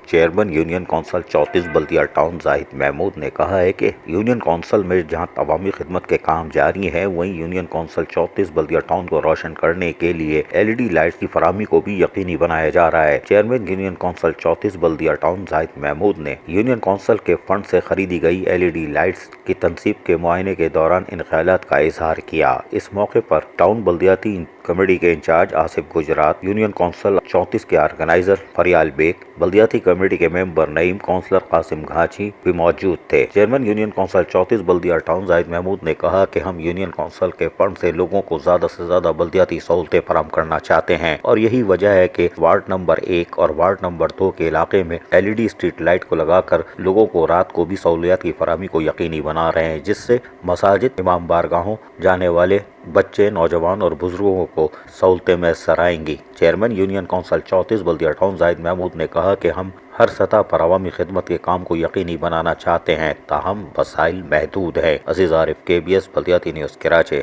Chairman union council 34 بلدیہ town زاہد محمود نے کہا ہے کہ یونین کونسل میں جہاں عوامی خدمت کے کام جاری ہیں، وہیں یونین کونسل 34 بلدیہ ٹاؤن کو روشن کرنے کے لیے LED لائٹس کی فراہمی کو بھی یقینی بنایا جا رہا ہے۔ چیئرمین یونین کونسل 34 بلدیہ ٹاؤن زاہد محمود نے یونین کونسل کے فنڈ سے خریدی گئی LED لائٹس کی تنصیب کے معائنے کے دوران ان خیالات کا اظہار کیا۔ اس موقع پر ٹاؤن بلدیاتی کمیٹی کے incharge Asif Gujrat, union council 34 کے آرگنائزر فریال بیگ، بلدیاتی کمیٹی کے ممبر نعیم، کونسلر قاسم گھاچی بھی موجود تھے۔ چیئرمین یونین کونسل 34 بلدیہ ٹاؤن زاہد محمود نے کہا کہ ہم یونین کونسل کے فنڈ سے لوگوں کو زیادہ سے زیادہ بلدیاتی سہولتیں فراہم کرنا چاہتے ہیں، اور یہی وجہ ہے کہ وارڈ نمبر 1 اور وارڈ نمبر 2 کے علاقے میں LED اسٹریٹ لائٹ کو لگا کر لوگوں کو رات کو بھی سہولیات کی فراہمی کو یقینی بنا رہے ہیں، جس سے مساجد، امام بارگاہوں جانے والے بچے، نوجوان اور بزرگوں کو سہولتیں میسر آئیں گی۔ چیئرمین یونین کونسل 34 بلدیہ ٹاؤن زاہد محمود نے کہا کہ ہم ہر سطح پر عوامی خدمت کے کام کو یقینی بنانا چاہتے ہیں، تاہم وسائل محدود ہیں۔ عزیز عارف، KBS بلدیاتی نیوز، کراچی۔